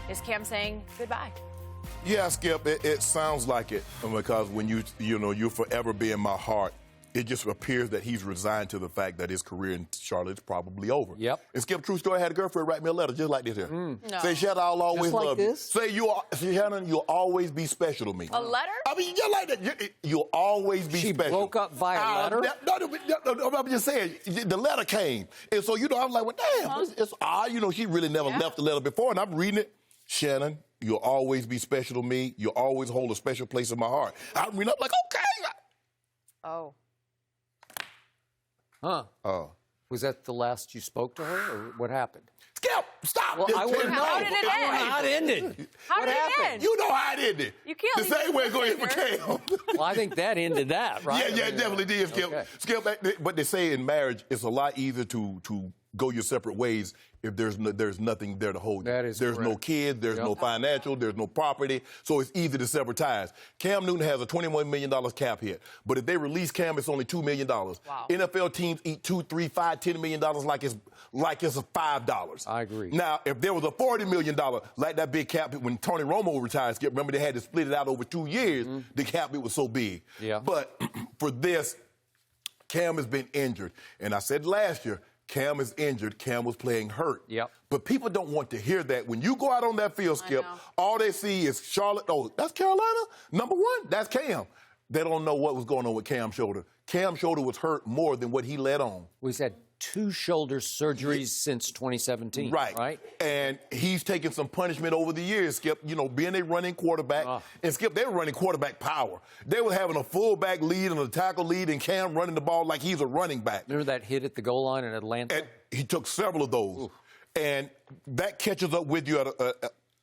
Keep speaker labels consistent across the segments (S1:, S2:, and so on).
S1: Is Cam saying goodbye?
S2: Yeah, Skip, it sounds like it, because when you'll forever be in my heart, it just appears that he's resigned to the fact that his career in Charlotte is probably over.
S3: Yep.
S2: And Skip, true story, I had a girlfriend write me a letter just like this here.
S1: No.
S2: Say, Shannon, I'll always
S3: like
S2: love
S3: this?
S2: you. Say, Shannon, you'll always be special to me.
S1: A letter?
S2: I mean, just like that. You'll always be
S3: She
S2: special.
S3: broke up via letter?
S2: No, I'm just saying, the letter came. And so, I'm like, well, damn, it's odd. She really never left the letter before, and I'm reading it. Shannon, you'll always be special to me. You'll always hold a special place in my heart. I'm reading up like, okay.
S1: Oh.
S3: Huh.
S2: Oh.
S3: Was that the last you spoke to her, or what happened?
S2: Skip, stop.
S3: Well, I want to know.
S1: How did it end?
S3: How it ended.
S1: How
S3: what
S1: did
S3: happened?
S1: it end?
S2: You know how it ended.
S1: You can't
S2: the
S1: leave
S2: same way it's going for
S1: finger.
S2: Cam.
S3: Well, I think that ended that, right?
S2: Yeah, it definitely did, Skip.
S3: Okay.
S2: Skip, but they say in marriage, it's a lot easier to go your separate ways if there's nothing there to hold you.
S3: That is
S2: There's no
S3: correct.
S2: kids, there's no financial, there's no property, so it's easy to sever ties. Cam Newton has a $21 million cap hit, but if they release Cam, it's only $2 million.
S1: Wow.
S2: NFL teams eat $2, $3, $5, $10 million like it's $5.
S3: I agree.
S2: Now, if there was a $40 million, like that big cap hit when Tony Romo retired, Skip, remember they had to split it out over 2 years, the cap hit was so big.
S3: Yeah.
S2: But for this, Cam has been injured, and I said last year, Cam is injured. Cam was playing hurt.
S3: Yep.
S2: But people don't want to hear that. When you go out on that field, Skip, all they see is Charlotte. Oh, that's Carolina? Number one? That's Cam. They don't know what was going on with Cam's shoulder. Cam's shoulder was hurt more than what he let on.
S3: We've had 2 shoulder surgeries since 2017. Right.
S2: And he's taken some punishment over the years, Skip, being a running quarterback. And, Skip, they were running quarterback power. They were having a fullback lead and a tackle lead, and Cam running the ball like he's a running back.
S3: Remember that hit at the goal line in Atlanta?
S2: And he took several of those. Ooh. And that catches up with you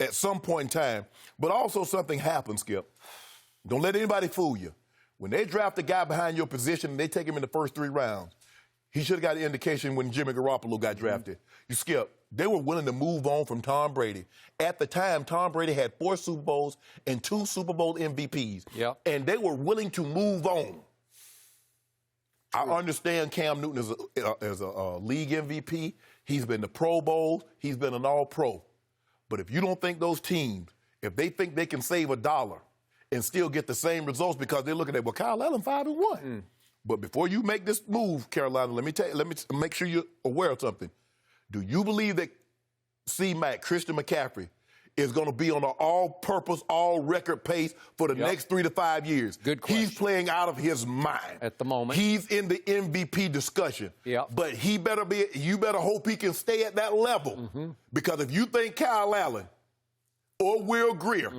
S2: at some point in time. But also something happens, Skip. Don't let anybody fool you. When they draft a guy behind your position and they take him in the first 3 rounds, he should have got an indication when Jimmy Garoppolo got drafted. You Skip, they were willing to move on from Tom Brady. At the time, Tom Brady had 4 Super Bowls and 2 Super Bowl MVPs.
S3: Yep.
S2: And they were willing to move on. I understand Cam Newton is a league MVP. He's been to Pro Bowls. He's been an All-Pro. But if you don't think those teams, if they think they can save $1 and still get the same results because they're looking at, well, Kyle Allen 5-1. But before you make this move, Carolina, let me make sure you're aware of something. Do you believe that C-Mac, Christian McCaffrey, is going to be on an all-purpose, all-record pace for the next 3 to 5 years?
S3: Good question.
S2: He's playing out of his mind.
S3: At the moment.
S2: He's in the MVP discussion.
S3: Yep.
S2: But you better hope he can stay at that level. Because if you think Kyle Allen or Will Greer,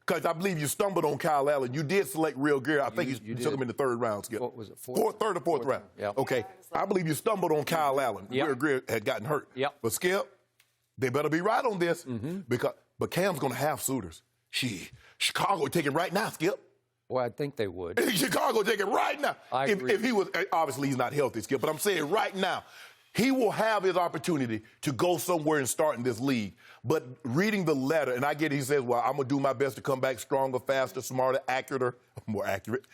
S2: because I believe you stumbled on Kyle Allen. You did select Will Greer. I think you took him in the 3rd round, Skip.
S3: What was it,
S2: third or fourth round.
S3: Yep.
S2: Okay. I believe you stumbled on Kyle Allen.
S3: Yep.
S2: Will Greer had gotten hurt.
S3: Yep.
S2: But, Skip, they better be right on this. But Cam's going to have suitors. Chicago take it right now, Skip.
S3: Well, I think they would.
S2: Chicago take it right now.
S3: I agree.
S2: If he was, obviously he's not healthy, Skip, but I'm saying right now, he will have his opportunity to go somewhere and start in this league. But reading the letter, and I get it, he says, well, I'm going to do my best to come back stronger, faster, smarter, more accurate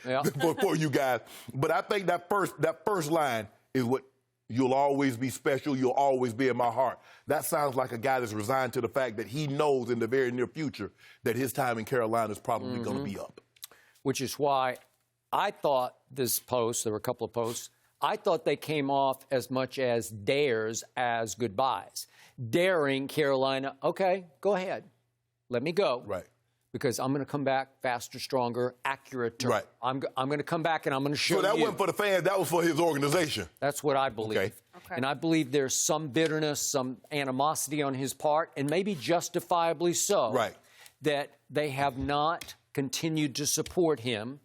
S2: for you guys. But I think that first line is what you'll always be special, you'll always be in my heart. That sounds like a guy that's resigned to the fact that he knows in the very near future that his time in Carolina is probably going to be up.
S3: Which is why I thought this post, there were a couple of posts, I thought they came off as much as dares as goodbyes. Daring Carolina, okay, go ahead. Let me go.
S2: Right.
S3: Because I'm going to come back faster, stronger, accurate.
S2: Right.
S3: I'm going to come back and I'm going to show you.
S2: So that wasn't for the fans, that was for his organization.
S3: That's what I believe.
S2: Okay.
S3: And I believe there's some bitterness, some animosity on his part, and maybe justifiably so, that they have not continued to support him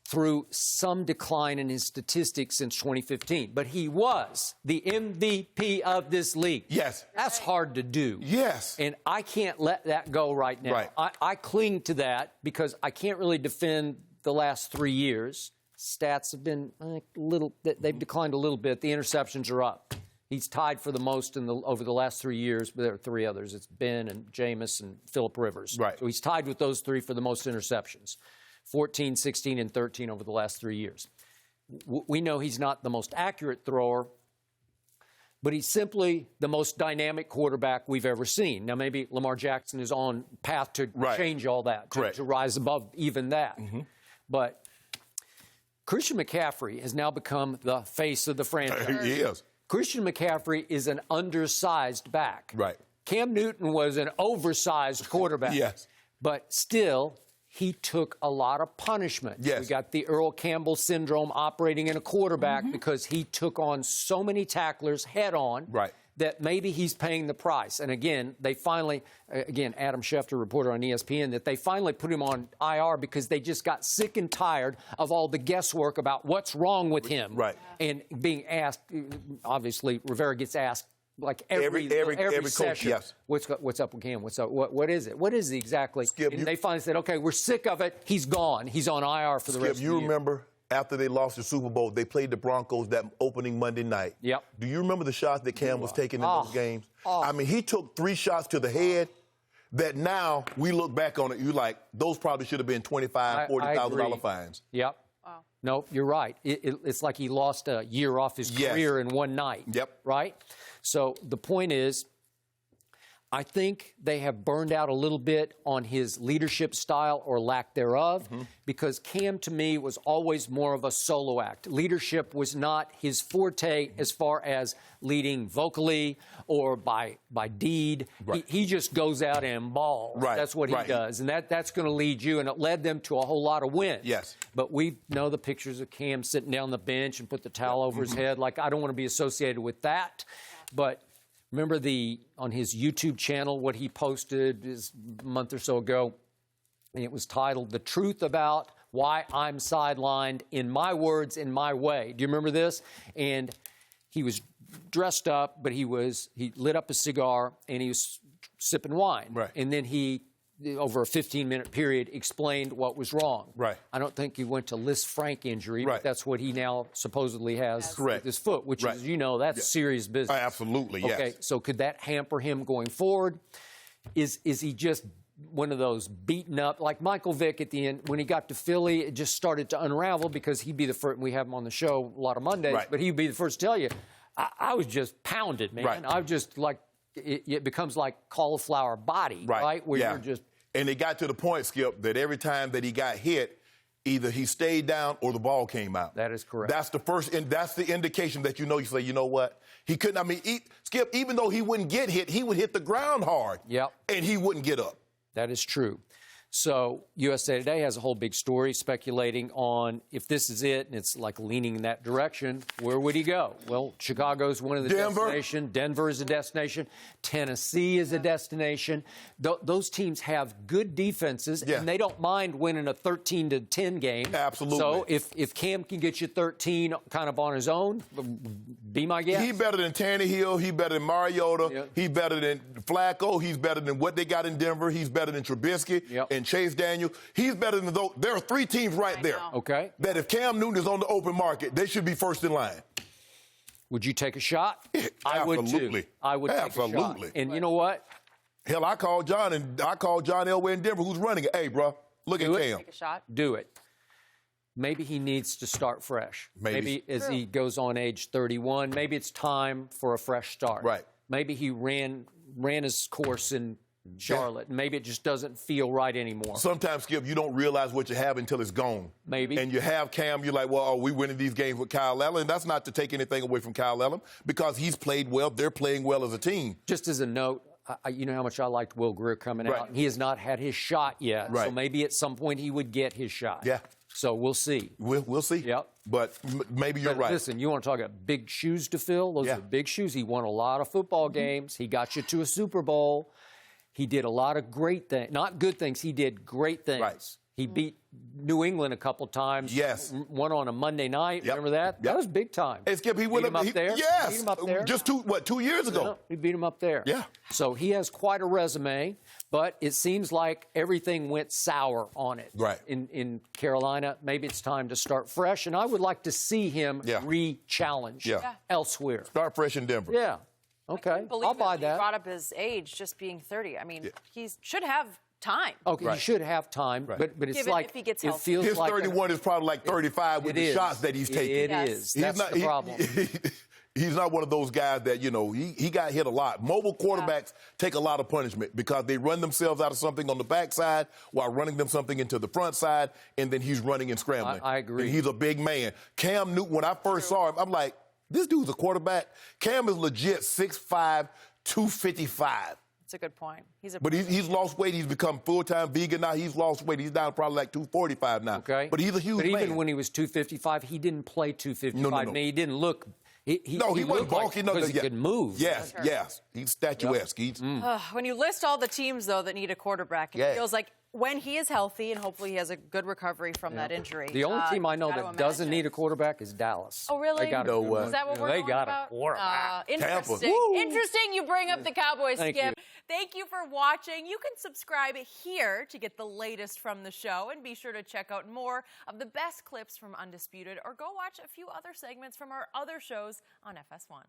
S3: through some decline in his statistics since 2015. But he was the MVP of this league.
S2: Yes.
S3: That's hard to do.
S2: Yes.
S3: And I can't let that go right now.
S2: Right.
S3: I cling to that because I can't really defend the last 3 years. Stats have been they've declined a little bit. The interceptions are up. He's tied for the most over the last 3 years, but there are 3 others. It's Ben and Jameis and Phillip Rivers.
S2: Right.
S3: So he's tied with those 3 for the most interceptions. 14, 16, and 13 over the last 3 years. We know he's not the most accurate thrower, but he's simply the most dynamic quarterback we've ever seen. Now, maybe Lamar Jackson is on path to change all that, to rise above even that. But Christian McCaffrey has now become the face of the franchise.
S2: He is.
S3: Christian McCaffrey is an undersized back.
S2: Right.
S3: Cam Newton was an oversized quarterback.
S2: Yes.
S3: But still, he took a lot of punishment.
S2: Yes.
S3: We got the Earl Campbell syndrome operating in a quarterback because he took on so many tacklers head on that maybe he's paying the price. And again, they finally, Adam Schefter, reporter on ESPN, that they finally put him on IR because they just got sick and tired of all the guesswork about what's wrong with him.
S2: Right.
S3: And being asked, obviously, Rivera gets asked like every session,
S2: coach, yes.
S3: What's up with Cam? What's up? What is it? What is it exactly?
S2: Skip,
S3: and they finally said, okay, we're sick of it. He's gone. He's on IR for the rest of the year.
S2: You remember after they lost the Super Bowl, they played the Broncos that opening Monday night.
S3: Yep.
S2: Do you remember the shots that Cam was taking in those games? I mean, he took 3 shots to the head that now we look back on it, you like, those probably should have been $25,000, $40,000 fines.
S3: Yep. Wow. No, you're right. It's like he lost a year off his career in one night.
S2: Yep.
S3: Right? So the point is, I think they have burned out a little bit on his leadership style or lack thereof because Cam, to me, was always more of a solo act. Leadership was not his forte as far as leading vocally or by deed. He just goes out and balls. That's what he does. And that's going to lead you, and it led them to a whole lot of wins.
S2: Yes.
S3: But we know the pictures of Cam sitting down the bench and put the towel over his head. Like, I don't want to be associated with that. But remember on his YouTube channel, what he posted a month or so ago, and it was titled, "The Truth About Why I'm Sidelined, in My Words, in My Way." Do you remember this? And he was dressed up, but he lit up a cigar, and he was sipping wine. And then he, over a 15-minute period, explained what was wrong. I don't think he went to Liz Frank injury, but that's what he now supposedly has with his foot, which is, that's serious business.
S2: Absolutely, yes.
S3: Okay, so could that hamper him going forward? Is he just one of those beaten up, like Michael Vick at the end, when he got to Philly, it just started to unravel because he'd be the first, we have him on the show a lot of Mondays, but he'd be the first to tell you, I was just pounded, man. I was just like, it becomes like cauliflower body, right? Where you're just...
S2: And it got to the point, Skip, that every time that he got hit, either he stayed down or the ball came out.
S3: That is correct.
S2: That's the first, and that's the indication that you say, you know what? He couldn't, Skip, even though he wouldn't get hit, he would hit the ground hard. And he wouldn't get up.
S3: That is true. So USA Today has a whole big story speculating on if this is it, and it's like leaning in that direction, where would he go? Well, Chicago's one of the destinations. Denver is a destination. Tennessee is a destination. Those teams have good defenses, and they don't mind winning a 13-10 game.
S2: Absolutely.
S3: So if Cam can get you 13 kind of on his own, be my guest.
S2: He's better than Tannehill. He's better than Mariota. He's better than Flacco. He's better than what they got in Denver. He's better than Trubisky. And Chase Daniel, he's better than those. There are 3 teams right there.
S3: Okay.
S2: That if Cam Newton is on the open market, they should be first in line.
S3: Would you take a shot? I would too. I would take a shot. And you know what?
S2: Hell, I called John Elway in Denver, who's running it. Hey, bro, look at Cam.
S1: Take a shot.
S3: Do it. Maybe he needs to start fresh. Maybe as he goes on age 31, maybe it's time for a fresh start. Maybe he ran his course in Charlotte. Maybe it just doesn't feel right anymore.
S2: Sometimes, Skip, you don't realize what you have until it's gone.
S3: Maybe.
S2: And you have Cam, you're like, well, are we winning these games with Kyle Allen? That's not to take anything away from Kyle Allen because he's played well. They're playing well as a team.
S3: Just as a note, you know how much I liked Will Grier coming out. He has not had his shot yet. So maybe at some point he would get his shot. So we'll see.
S2: We'll see.
S3: Yep.
S2: But maybe you're right.
S3: Listen, you want to talk about big shoes to fill? Those are big shoes. He won a lot of football games. He got you to a Super Bowl. He did a lot of great things. Not good things. He did great things. He beat New England a couple times. One on a Monday night. Remember that? That was big time.
S2: Hey, Skip, he went up there. Yes.
S3: Beat him up there.
S2: Just 2 years ago.
S3: No, he beat him up there. So he has quite a resume, but it seems like everything went sour on it. In Carolina, maybe it's time to start fresh, and I would like to see him re-challenge elsewhere.
S2: Start fresh in Denver.
S3: Okay, I'll buy that.
S1: He brought up his age, just being 30. I mean, he should have time.
S3: Okay, he should have time, but it's like
S1: if he gets
S3: it feels
S2: his
S3: like
S2: 31 is probably like 35 with the shots that he's taking.
S3: It is. That's the problem.
S2: He's not one of those guys that, he got hit a lot. Mobile quarterbacks take a lot of punishment because they run themselves out of something on the backside while running them something into the front side, and then he's running and scrambling.
S3: I agree.
S2: And he's a big man. Cam Newton, when I first saw him, I'm like, this dude's a quarterback. Cam is legit 6'5", 255.
S1: That's a good point.
S2: But he's lost weight. He's become full-time vegan now. He's lost weight. He's down probably like 245 now.
S3: Okay.
S2: But he's a huge man.
S3: But even when he was 255, he didn't play 255.
S2: No.
S3: I mean, he didn't look... He
S2: wasn't bulky.
S3: Because he could move.
S2: Yes. He's statuesque.
S1: When you list all the teams, though, that need a quarterback, it feels like when he is healthy, and hopefully he has a good recovery from that injury.
S3: The only team I know that doesn't need a quarterback is Dallas.
S1: Oh, really?
S3: They got
S1: Is that what we're
S3: They
S1: going
S3: got
S1: about?
S3: a quarterback.
S1: Interesting. Interesting you bring up the Cowboys,
S3: Thank
S1: Skip.
S3: you.
S1: Thank you for watching. You can subscribe here to get the latest from the show, and be sure to check out more of the best clips from Undisputed, or go watch a few other segments from our other shows on FS1.